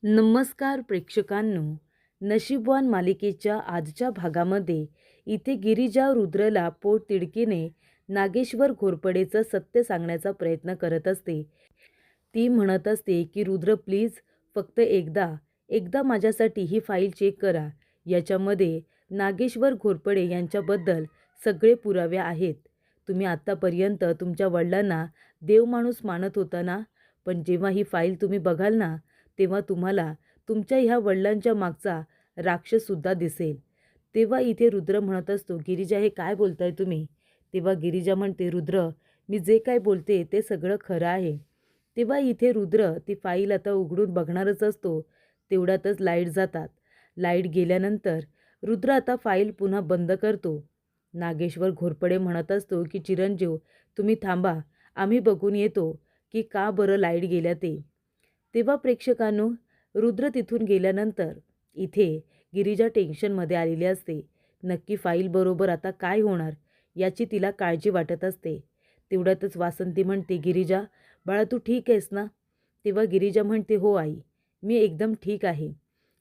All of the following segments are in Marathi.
नमस्कार प्रेक्षकांनो. नशीबवान मालिकेच्या आजच्या भागामध्ये इथे गिरिजा रुद्रला पोटतिडकीने नागेश्वर घोरपडेचं सत्य सांगण्याचा प्रयत्न करत असते. ती म्हणत असते की रुद्र प्लीज, फक्त एकदा एकदा माझ्यासाठी ही फाईल चेक करा. याच्यामध्ये नागेश्वर घोरपडे यांच्याबद्दल सगळे पुरावे आहेत. तुम्ही आत्तापर्यंत तुमच्या वडिलांना देवमाणूस मानत होता ना, पण जेव्हा ही फाईल तुम्ही बघाल ना, तेव्हा तुम्हाला तुमच्या ह्या वडिलांच्या मागचा राक्षससुद्धा दिसेल. तेव्हा इथे रुद्र म्हणत असतो, गिरिजा हे काय बोलताय तुम्ही? तेव्हा गिरिजा म्हणते, रुद्र मी जे काय बोलते ते सगळं खरं आहे. तेव्हा इथे रुद्र ती फाईल आता उघडून बघणारच असतो. तेवढ्यातच लाईट जातात. लाईट गेल्यानंतर रुद्र आता फाईल पुन्हा बंद करतो. नागेश्वर घोरपडे म्हणत असतो की चिरंजीव तुम्ही थांबा, आम्ही बघून येतो की का बरं लाईट गेल्या ते. तेव्हा प्रेक्षकांनो, रुद्र तिथून गेल्यानंतर इथे गिरिजा टेन्शनमध्ये आलेली असते. नक्की फाईल बरोबर आता काय होणार याची तिला काळजी वाटत असते. तेवढ्यातच वासंती म्हणते, गिरिजा बाळा तू ठीक आहेस ना? तेव्हा गिरिजा म्हणते, हो आई, मी एकदम ठीक आहे.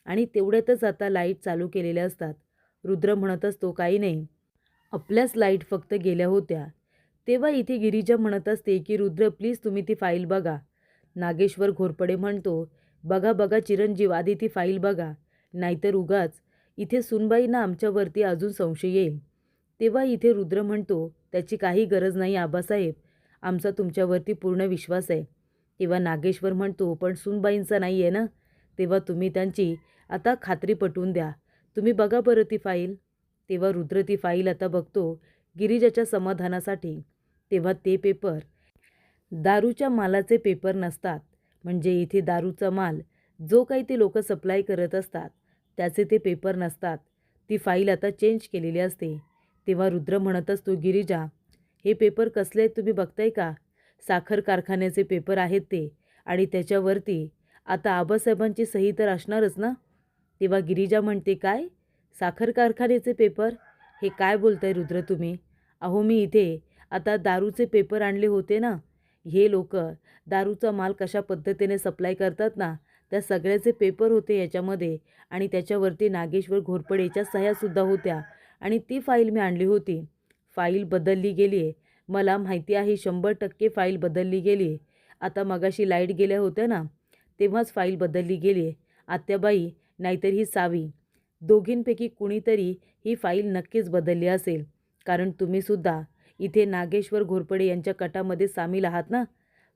आणि तेवढ्यातच आता लाईट चालू केलेल्या असतात. रुद्र म्हणत असतो, काही नाही, आपल्याच लाईट फक्त गेल्या होत्या. तेव्हा इथे गिरिजा म्हणत असते की रुद्र प्लीज तुम्ही ती फाईल बघा. नागेश्वर घोरपडे म्हणतो, बघा बघा चिरंजीव, आधी ती फाईल बघा, नाहीतर उगाच इथे सुनबाईंना आमच्यावरती अजून संशय येईल. तेव्हा इथे रुद्र म्हणतो, त्याची काही गरज नाही आबासाहेब, आमचा तुमच्यावरती पूर्ण विश्वास आहे. तेव्हा नागेश्वर म्हणतो, पण सुनबाईंचा नाही आहे ना? तेव्हा तुम्ही त्यांची आता खात्री पटवून द्या. तुम्ही बघा बरं ती फाईल. तेव्हा रुद्र ती फाईल आता बघतो गिरिजाच्या समाधानासाठी. तेव्हा ते पेपर दारूच्या मालाचे पेपर नसतात. म्हणजे इथे दारूचा माल जो काही ते लोक सप्लाय करत असतात त्याचे ते पेपर नसतात. ती फाईल आता चेंज केलेली असते. तेव्हा रुद्र म्हणत असतो, गिरिजा हे पेपर कसले आहेत तुम्ही बघताय का? साखर कारखान्याचे पेपर आहेत ते, आणि त्याच्यावरती आता आबासाहेबांची सही तर असणारच ना? तेव्हा गिरिजा म्हणते, काय साखर कारखान्याचे पेपर? हे काय बोलताय रुद्र तुम्ही? अहो मी इथे आता दारूचे पेपर आणले होते ना. हे लोक दारूचा माल कशा पद्धतीने सप्लाय करतात ना, त्या सगळ्याचे पेपर होते याच्यामध्ये, आणि त्याच्यावरती नागेश्वर घोरपडेच्या सह्यासुद्धा होत्या. आणि ती फाईल मी आणली होती. फाईल बदलली गेली आहे, मला माहिती आहे, 100% फाईल बदलली गेली आहे. आता मगाशी लाईट गेल्या होत्या ना, तेव्हाच फाईल बदलली गेली आहे. आत्याबाई नाहीतर ही सावी, दोघींपैकी कुणीतरी ही फाईल नक्कीच बदलली असेल. कारण तुम्हीसुद्धा इथे नागेश्वर घोरपडे यांच्या कटामध्ये सामील आहात ना,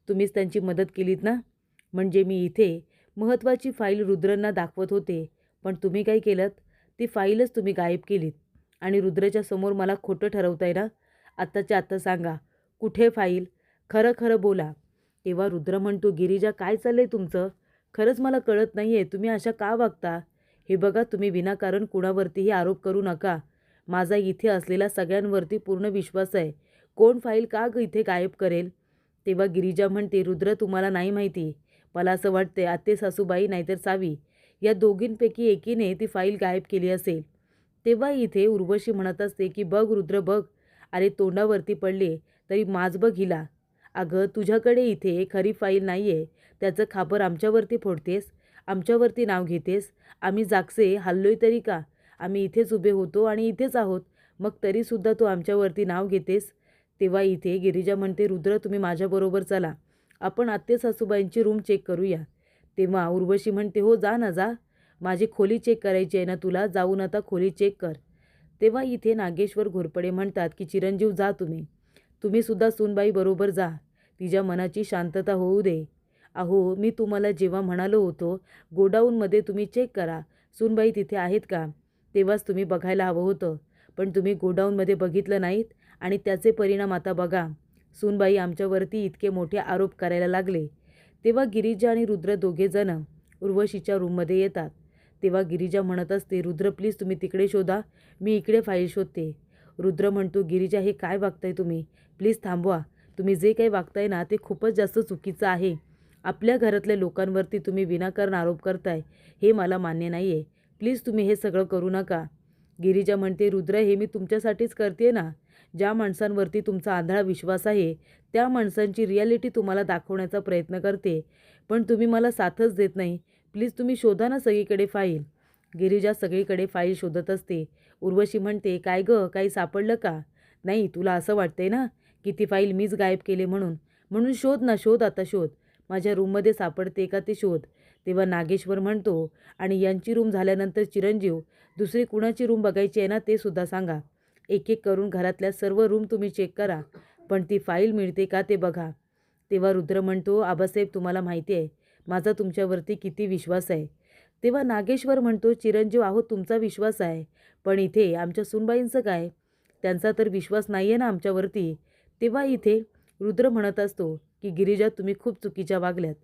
तुम्हीच त्यांची मदत केलीत ना. म्हणजे मी इथे महत्त्वाची फाईल रुद्रांना दाखवत होते, पण तुम्ही काय केलं, ती फाईलच तुम्ही गायब केलीत. आणि रुद्राच्या समोर मला खोटं ठरवताय ना? आत्ताच्या आत्ता सांगा, कुठे फाईल? खरं खरं बोला. तेव्हा रुद्र म्हणतो, गिरिजा काय चाललंय तुमचं? खरंच मला कळत नाही आहे, तुम्ही अशा का वागता? हे बघा, तुम्ही विनाकारण कुणावरतीही आरोप करू नका. माझा इथे असलेला सगळ्यांवरती पूर्ण विश्वास आहे. कोण फाईल का इथे गायब करेल? तेव्हा गिरिजा म्हणते, रुद्र तुम्हाला नाही माहिती, मला असं वाटते आत्ते सासूबाई नाहीतर सावी या दोघींपैकी एकीने ती फाईल गायब केली असेल. तेव्हा इथे उर्वशी म्हणत असते की बघ रुद्र बघ, अरे तोंडावरती पडले तरी माज बघ हिला. अगं तुझ्याकडे इथे खरी फाईल नाही आहे, त्याचं खापर आमच्यावरती फोडतेस, आमच्यावरती नाव घेतेस. आम्ही जागचे हल्लोय तरी का? आम्ही इथेच उभे होतो आणि इथेच आहोत, मग तरीसुद्धा तू आमच्यावरती नाव घेतेस. तेव्हा इथे गिरिजा म्हणते, रुद्र तुम्ही माझ्याबरोबर चला, आपण आत्ते सासूबाईंची रूम चेक करूया. तेव्हा उर्वशी म्हणते, हो जा ना जा, माझी खोली चेक करायची आहे ना तुला, जाऊन आता खोली चेक कर. तेव्हा इथे नागेश्वर घोरपडे म्हणतात की चिरंजीव जा तुम्ही, तुम्हीसुद्धा सूनबाई बरोबर जा, तिच्या मनाची शांतता होऊ दे. अहो मी तुम्हाला जेव्हा म्हणालो होतो गोडाऊनमध्ये तुम्ही चेक करा, सूनबाई तिथे आहेत का, तेव्हाच तुम्ही बघायला हवं होतं. पण तुम्ही गोडाऊनमध्ये बघितलं नाहीत, आणि त्याचे परिणाम आता बघा. सूनबाई आमच्यावरती इतके मोठे आरोप करायला लागले. तेव्हा गिरिजा आणि रुद्र दोघेजण उर्वशीच्या रूममध्ये येतात. तेव्हा गिरिजा म्हणत असते, रुद्र प्लीज तुम्ही तिकडे शोधा, मी इकडे फाईल शोधते. रुद्र म्हणतो, गिरिजा हे काय वागताय तुम्ही, प्लीज थांबवा. तुम्ही जे काही वागताय ना ते खूपच जास्त चुकीचं आहे. आपल्या घरातल्या लोकांवरती तुम्ही विनाकारण आरोप करताय, हे मला मान्य नाही आहे. प्लीज तुम्ही हे सगळं करू नका. गिरिजा म्हणते, रुद्र हे मी तुमच्यासाठीच करते ना. ज्या माणसांवरती तुमचा आंधळा विश्वास आहे त्या माणसांची रिॲलिटी तुम्हाला दाखवण्याचा प्रयत्न करते, पण तुम्ही मला साथच देत नाही. प्लीज तुम्ही शोधा ना सगळीकडे फाईल. गिरिजा सगळीकडे फाईल शोधत असते. उर्वशी म्हणते, काय गं, काही सापडलं का? नाही, तुला असं वाटतंय ना की ती फाईल मीच गायब केली म्हणून. म्हणून शोध ना, शोध आता शोध. माझ्या रूममध्ये सापडते का ते शोध. तेव्हा नागेश्वर म्हणतो, आणि यांची रूम झाल्यानंतर चिरंजीव, दुसरी कुणाची रूम बघायची आहे ना ते सुद्धा सांगा. एक एक करून घरातल्या सर्व रूम तुम्ही चेक करा, पण ती फाईल मिळते का ते बघा. तेव्हा रुद्र म्हणतो, आबासाहेब तुम्हाला माहिती आहे माझा तुमच्यावरती किती विश्वास आहे. तेव्हा नागेश्वर म्हणतो, चिरंजीव अहो तुमचा विश्वास आहे, पण इथे आमच्या सुनबाईंचं काय? त्यांचा तर विश्वास नाही आहे ना आमच्यावरती. तेव्हा इथे रुद्र म्हणत असतो की गिरिजा तुम्ही खूप चुकीच्या वागल्यात.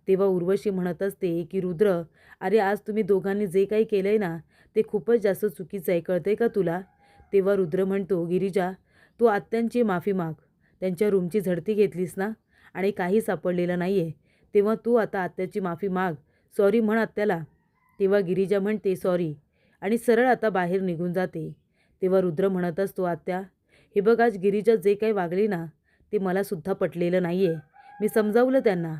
तेव्हा उर्वशी म्हणत असते की रुद्र, अरे आज तुम्ही दोघांनी जे काही केलं आहे ना ते खूपच जास्त चुकीचं आहे, कळतंय का तुला? तेव्हा रुद्र म्हणतो, गिरिजा तू आत्यांची माफी माग. त्यांच्या रूमची झडती घेतलीस ना आणि काही सापडलेलं नाही आहे, तेव्हा तू आता आत्याची माफी माग, सॉरी म्हण आत्याला. तेव्हा गिरिजा म्हणते सॉरी आणि सरळ आता बाहेर निघून जाते. तेव्हा रुद्र म्हणत असतो, आत्या हे बघ आज गिरिजा जे काही वागली ना ते मलासुद्धा पटलेलं नाही आहे. मी समजावलं त्यांना.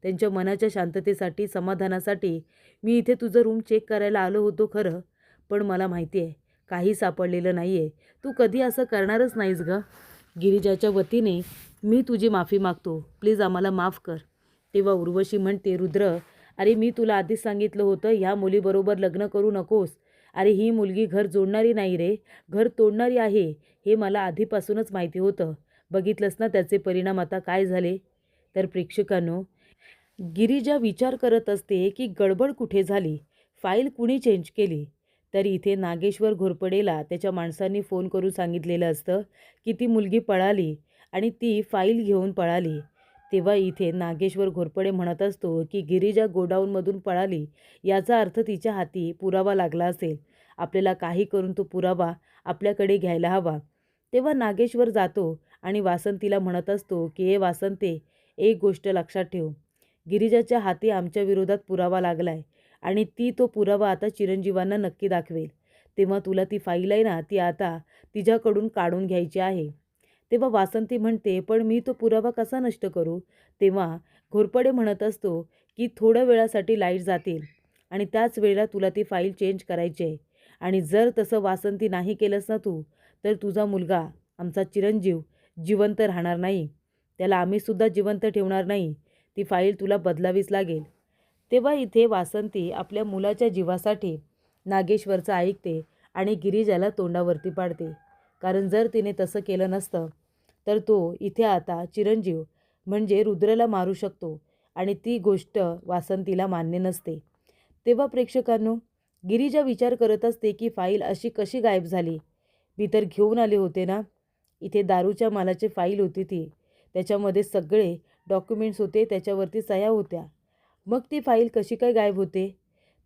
त्यांच्या मनाच्या शांततेसाठी, समाधानासाठी मी इथे तुझं रूम चेक करायला आलो होतो खरं, पण मला माहिती आहे काही सापडलेलं नाही आहे. तू कधी असं करणारच नाहीस गं. गिरिजाच्या वतीने मी तुझी माफी मागतो, प्लीज आम्हाला माफ कर. तेव्हा उर्वशी म्हणते, रुद्र अरे मी तुला आधीच सांगितलं होतं ह्या मुलीबरोबर लग्न करू नकोस. अरे ही मुलगी घर जोडणारी नाही रे, घर तोडणारी आहे, हे मला आधीपासूनच माहिती होतं. बघितलंस ना त्याचे परिणाम आता काय झाले. तर प्रेक्षकांनो, गिरिजा विचार करत असते की गडबड कुठे झाली, फाईल कुणी चेंज केली. तर इथे नागेश्वर घोरपडेला त्याच्या माणसांनी फोन करून सांगितलेलं असतं की ती मुलगी पळाली आणि ती फाईल घेऊन पळाली. तेव्हा इथे नागेश्वर घोरपडे म्हणत असतो की गिरिजा गोडाऊनमधून पळाली, याचा अर्थ तिच्या हाती पुरावा लागला असेल. आपल्याला काही करून तो पुरावा आपल्याकडे घ्यायला हवा. तेव्हा नागेश्वर जातो आणि वासंतीला म्हणत असतो की ए वासंते, एक गोष्ट लक्षात ठेव, गिरिजाच्या हाती आमच्या विरोधात पुरावा लागलाय आणि ती तो पुरावा आता चिरंजीवांना नक्की दाखवेल. तेव्हा तुला ती फाईल आहे ना ती आता तिच्याकडून काढून घ्यायची आहे. तेव्हा वासंती म्हणते, पण मी तो पुरावा कसा नष्ट करू? तेव्हा घोरपडे म्हणत असतो की थोड्या वेळासाठी लाईट जातील आणि त्याच वेळेला तुला ती फाईल चेंज करायची आहे. आणि जर तसं वासंती नाही केलंस ना तू, तर तुझा मुलगा आमचा चिरंजीव जिवंत राहणार नाही. त्याला आम्हीसुद्धा जिवंत ठेवणार नाही. ती फाईल तुला बदलावीच लागेल. तेव्हा इथे वासंती आपल्या मुलाच्या जीवासाठी नागेश्वरचं ऐकते आणि गिरिजाला तोंडावरती पाडते. कारण जर तिने तसं केलं नसतं तर तो इथे आता चिरंजीव म्हणजे रुद्रला मारू शकतो आणि ती गोष्ट वासंतीला मान्य नसते. तेव्हा प्रेक्षकांनो, गिरिजा विचार करत असते की फाईल अशी कशी गायब झाली. मी तर घेऊन आले होते ना. इथे दारूच्या मालाची फाईल होती ती, त्याच्यामध्ये सगळे डॉक्युमेंट्स होते, त्याच्यावरती सह्या होत्या. मग ती फाईल कशी काय गायब होते?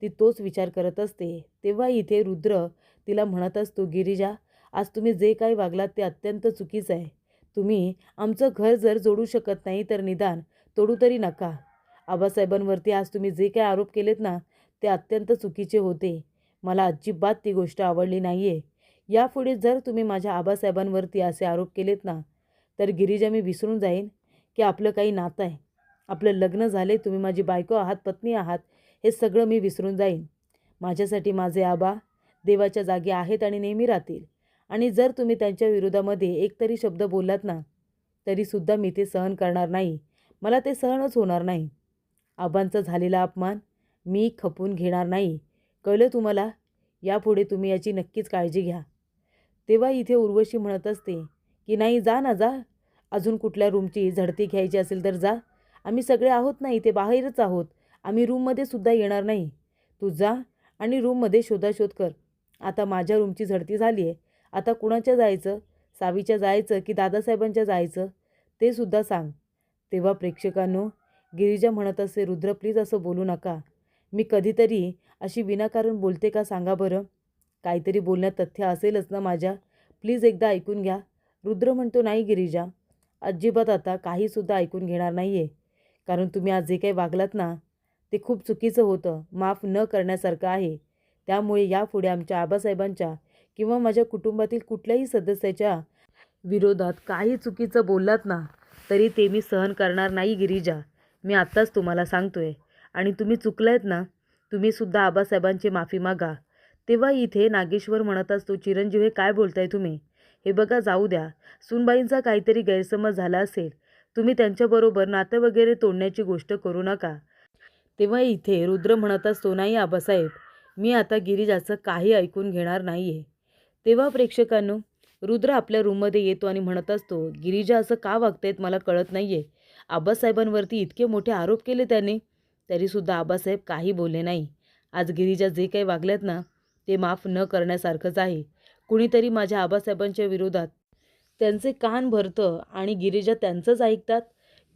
ती तोच विचार करत असते. तेव्हा इथे रुद्र तिला म्हणत असतो, गिरिजा आज तुम्ही जे काही वागलात ते अत्यंत चुकीचं आहे. तुम्ही आमचं घर जर जोडू शकत नाही तर निदान तोडू तरी नका. आबासाहेबांवरती आज तुम्ही जे काही आरोप केलेत ना ते अत्यंत चुकीचे होते. मला अजिबात ती गोष्ट आवडली नाही आहे. यापुढे जर तुम्ही माझ्या आबासाहेबांवरती असे आरोप केलेत ना तर गिरिजा मी विसरून जाईन की आपलं काही नातं आहे, आपलं लग्न झाले, तुम्ही माझी बायको आहात, पत्नी आहात, हे सगळं मी विसरून जाईन. माझ्यासाठी माझे आबा देवाच्या जागी आहेत आणि नेहमी राहतील. आणि जर तुम्ही त्यांच्या विरोधामध्ये एक तरी शब्द बोललात ना तरीसुद्धा मी ते सहन करणार नाही. मला ते सहनच होणार नाही. आबांचा झालेला अपमान मी खपून घेणार नाही. कळलं तुम्हाला? यापुढे तुम्ही याची नक्कीच काळजी घ्या. तेव्हा इथे उर्वशी म्हणत असते की नाही, जा ना जा. अजून कुठल्या रूमची झडती घ्यायची असेल तर जा. आम्ही सगळे आहोत ना, इथे बाहेरच आहोत. आम्ही रूममध्ये सुद्धा येणार नाही. तू जा आणि रूममध्ये शोधाशोध कर. आता माझ्या रूमची झडती झाली आहे. आता कुणाच्या जायचं? सावीच्या जायचं की दादासाहेबांच्या जायचं? ते सुद्धा सांग. तेव्हा प्रेक्षकांनो, गिरिजा म्हणत असे, रुद्र प्लीज असं बोलू नका. मी कधीतरी अशी विनाकारण बोलते का सांगा बरं? काहीतरी बोलण्यात तथ्य असेलच ना माझ्या. प्लीज एकदा ऐकून घ्या. रुद्र म्हणतो, नाही गिरिजा, अजिबात आता काहीसुद्धा ऐकून घेणार नाही आहे. कारण तुम्ही आज जे काही वागलात ना ते खूप चुकीचं होतं, माफ न करण्यासारखं आहे. त्यामुळे यापुढे आमच्या आबासाहेबांच्या किंवा माझ्या कुटुंबातील कुठल्याही सदस्याच्या विरोधात काही चुकीचं बोललात ना तरी ते मी सहन करणार नाही गिरिजा. मी आत्ताच तुम्हाला सांगतोय. आणि तुम्ही चुकलात ना तुम्ही सुद्धा आबासाहेबांची माफी मागा. तेव्हा इथे नागेश्वर म्हणत असतो, चिरंजीव हे काय बोलताय तुम्ही? हे बघा जाऊ द्या. सूनबाईंचा काहीतरी गैरसमज झाला असेल. तुम्ही त्यांच्याबरोबर नातं वगैरे तोडण्याची गोष्ट करू नका. तेव्हा इथे रुद्र म्हणत असतो, नाही आबासाहेब, मी आता गिरिजाचं काही ऐकून घेणार नाही आहे. तेव्हा प्रेक्षकांनो, रुद्र आपल्या रूममध्ये येतो आणि म्हणत असतो, गिरिजा असं का वागतायत मला कळत नाही आहे. आबासाहेबांवरती इतके मोठे आरोप केले त्याने, तरीसुद्धा आबासाहेब काही बोलले नाही. आज गिरिजा जे काही वागल्यात ना, ते माफ न करण्यासारखंच आहे. कुणीतरी माझ्या आबासाहेबांच्या विरोधात त्यांचे कान भरतं आणि गिरिजा त्यांचंच ऐकतात.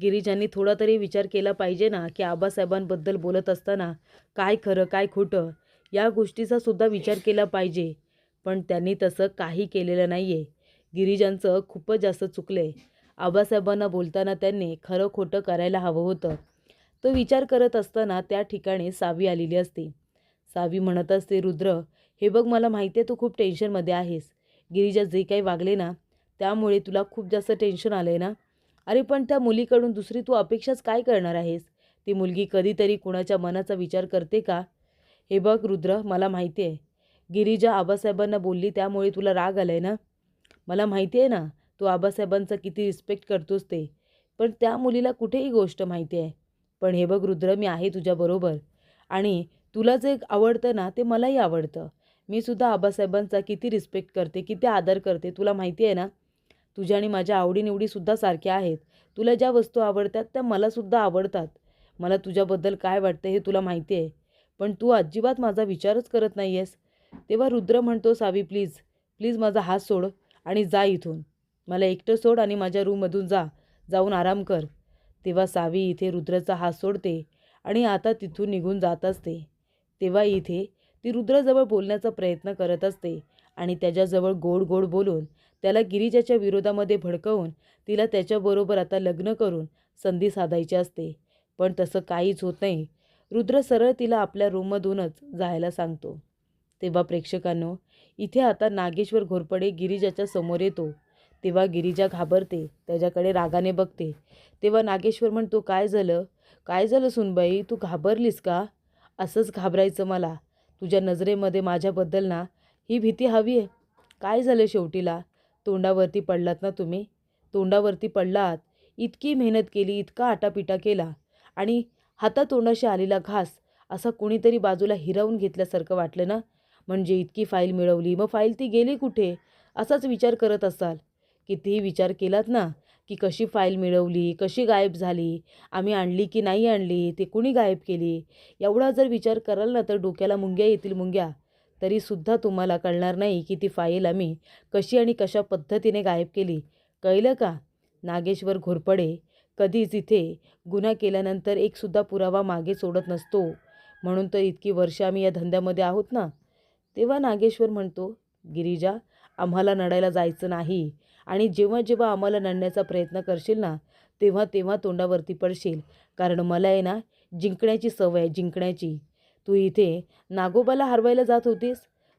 गिरिजांनी थोडा तरी विचार केला पाहिजे ना, की आबासाहेबांबद्दल बोलत असताना काय खरं काय खोटं या गोष्टीचा सुद्धा विचार केला पाहिजे. पण त्यांनी तसं काही केलेलं नाही आहे. गिरिजांचं खूपच जास्त चुकलं आहे. आबासाहेबांना बोलताना त्यांनी खरं खोटं करायला हवं होतं. तो विचार करत असताना त्या ठिकाणी सावी आलेली असते. सावी म्हणत असते, रुद्र हे बघ, मला माहिती आहे तू खूप टेन्शनमध्ये आहेस. गिरिजा जे काही वागले ना, त्यामुळे तुला खूप जास्त टेन्शन आलं आहे ना. अरे पण त्या मुलीकडून दुसरी तू अपेक्षाच काय करणार आहेस? ती मुलगी कधीतरी कुणाच्या मनाचा विचार करते का? हे बघ रुद्र, मला माहिती आहे गिरिजा आबासाहेबांना बोलली त्यामुळे तुला राग आलाय ना. मला माहिती आहे ना, तू आबासाहेबांचा किती रिस्पेक्ट करतोस ते. पण त्या मुलीला कुठेही गोष्ट माहिती आहे. पण हे बघ रुद्र, मी आहे तुझ्याबरोबर आणि तुला जे आवडतं ना, ते मलाही आवडतं. मी सुद्धा आबासाहेबांचा किती रिस्पेक्ट करते, किती आदर करते, तुला माहिती आहे ना. तुझ्या आणि माझ्या आवडीनिवडीसुद्धा सारख्या आहेत. तुला ज्या वस्तू आवडतात त्या मलासुद्धा आवडतात. मला तुझ्याबद्दल काय वाटतं हे तुला माहिती आहे. पण तू अजिबात माझा विचारच करत नाही आहेस. तेव्हा रुद्र म्हणतो, सावी प्लीज, प्लीज माझा हात सोड आणि जा इथून. मला एकटं सोड आणि माझ्या रूममधून जा. जाऊन आराम कर. तेव्हा सावी इथे रुद्रचा हात सोडते आणि आता तिथून निघून जात असते. तेव्हा इथे ती रुद्रजवळ बोलण्याचा प्रयत्न करत असते आणि त्याच्याजवळ गोड गोड बोलून त्याला गिरिजाच्या विरोधामध्ये भडकवून तिला त्याच्याबरोबर आता लग्न करून संधी साधायची असते. पण तसं काहीच होत नाही. रुद्र सरळ तिला आपल्या रूममधूनच जायला सांगतो. तेव्हा प्रेक्षकांनो, इथे आता नागेश्वर घोरपडे गिरिजाच्या समोर येतो. तेव्हा गिरिजा घाबरते, त्याच्याकडे रागाने बघते. तेव्हा नागेश्वर म्हणतो, काय झालं? काय झालं सुनबाई, तू घाबरलीस का? असंच घाबरायचं मला. तुझ्या नजरेमध्ये माझ्याबद्दल ना ही भीती हवी आहे. काय झालं शेवटीला? तोंडावरती पडलात ना तुम्ही? तोंडावरती पडलात. इतकी मेहनत केली, इतका आटापिटा केला आणि हातातोंडाशी आलेला घास असा कुणीतरी बाजूला हिरावून घेतल्यासारखं वाटलं ना. म्हणजे इतकी फाईल मिळवली, मग फाईल ती गेली कुठे? असाच विचार करत असाल. कितीही विचार केलात ना, की कशी फाईल मिळवली, कशी गायब झाली, आम्ही आणली की नाही आणली, ते कुणी गायब केली, एवढा जर विचार कराल ना तर डोक्याला मुंग्या येतील मुंग्या. तरीसुद्धा तुम्हाला कळणार नाही की ती फाईल आम्ही कशी आणि कशा पद्धतीने गायब केली. कळलं का? नागेश्वर घोरपडे कधीच इथे गुन्हा केल्यानंतर एकसुद्धा पुरावा मागे सोडत नसतो. म्हणून तर इतकी वर्ष आम्ही या धंद्यामध्ये आहोत ना. तेव्हा नागेश्वर म्हणतो, गिरिजा, आम्हाला नडायला जायचं नाही आणि जेव्हा जेव्हा आम्हाला नडण्याचा प्रयत्न करशील ना, तेव्हा तेव्हा तोंडावरती पडशील. कारण मला आहे ना जिंकण्याची सवय आहे, जिंकण्याची. तू इथे नागोबाला हरवायला जात होतीस.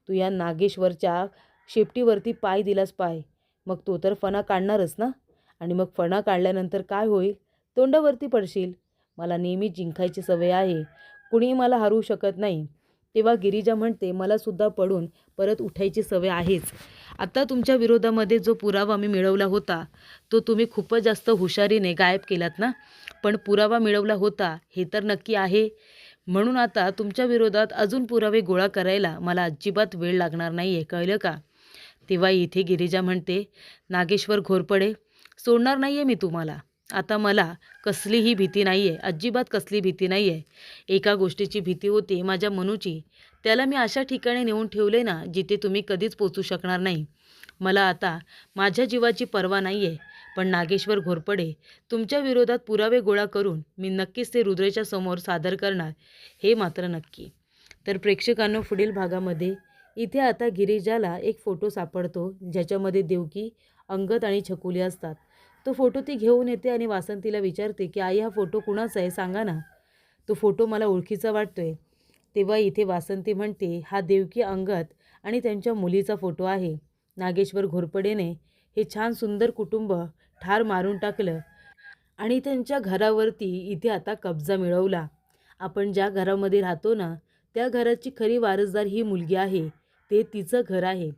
तू या नागेश्वरच्या शेपटीवरती पाय दिलास पाय. मग तो तर फणा काढणारच ना. आणि मग फणा काढल्यानंतर काय होईल? तोंडावरती पडशील. मला नेहमी जिंकायची सवय आहे. कुणीही मला हरवू शकत नाही. तेव्हा गिरिजा म्हणते, मलासुद्धा पडून परत उठायची सवय आहेच. आता तुमच्या विरोधामध्ये जो पुरावा मी मिळवला होता, तो तुम्ही खूपच जास्त हुशारीने गायब केलात ना. पण पुरावा मिळवला होता हे तर नक्की आहे. म्हणून आता तुमच्या विरोधात अजून पुरावे गोळा करायला मला अजिबात वेळ लागणार नाही आहे. कळलं का? तेव्हा इथे गिरिजा म्हणते, नागेश्वर घोरपडे, सोडणार नाही आहे मी तुम्हाला. आता मला कसलीही भीती नाही आहे, अजिबात कसली भीती नाही आहे. एका गोष्टीची भीती होती माझ्या मनूची. त्याला मी अशा ठिकाणी नेऊन ठेवले ना, जिथे तुम्ही कधीच पोचू शकणार नाही. मला आता माझ्या जीवाची पर्वा नाही आहे. पण नागेश्वर घोरपडे, तुमच्या विरोधात पुरावे गोळा करून मी नक्कीच ते रुद्रेच्या समोर सादर करणार, हे मात्र नक्की. तर प्रेक्षकांनो, पुढील भागामध्ये इथे आता गिरिजाला एक फोटो सापडतो, ज्याच्यामध्ये देवकी, अंगद आणि छकुली असतात. तो फोटो ती घेऊन येते आणि वासंतीला विचारते की आई, हा फोटो कुणाचा आहे सांगा ना. तो फोटो मला ओळखीचा वाटतोय. तेव्हा इथे वासंती म्हणते, हा देवकी, अंगद आणि त्यांच्या मुलीचा फोटो आहे. नागेश्वर घोरपडेने हे छान सुंदर कुटुंब ठार मारून टाकलं आणि त्यांच्या घरावरती इथे आता कब्जा मिळवला. आपण ज्या घरामध्ये राहतो ना, त्या घराची खरी वारसदार ही मुलगी आहे, ते तिचं घर आहे.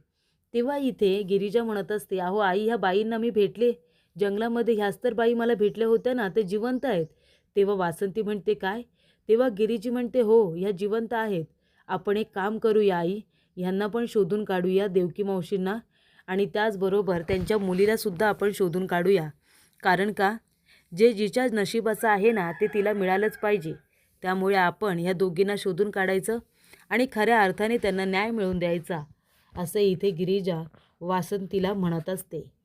तेव्हा इथे गिरिजा म्हणत असते, अहो आई, ह्या बाईंना मी भेटले जंगलामध्ये, ह्याच तर बाई मला भेटल्या होत्या ना, ते जिवंत आहेत. तेव्हा वासंती म्हणते, काय? तेव्हा गिरिजी म्हणते, हो, ह्या जिवंत आहेत. आपण एक काम करूया आई, ह्यांना पण शोधून काढूया, देवकी मावशींना, आणि त्याचबरोबर त्यांच्या मुलीलासुद्धा आपण शोधून काढूया. कारण का, जे जिच्या नशिबाचं आहे ना, ते तिला मिळालंच पाहिजे. त्यामुळे आपण ह्या दोघींना शोधून काढायचं आणि खऱ्या अर्थाने त्यांना न्याय मिळवून द्यायचा, असं इथे गिरिजा वासंतीला म्हणत असते.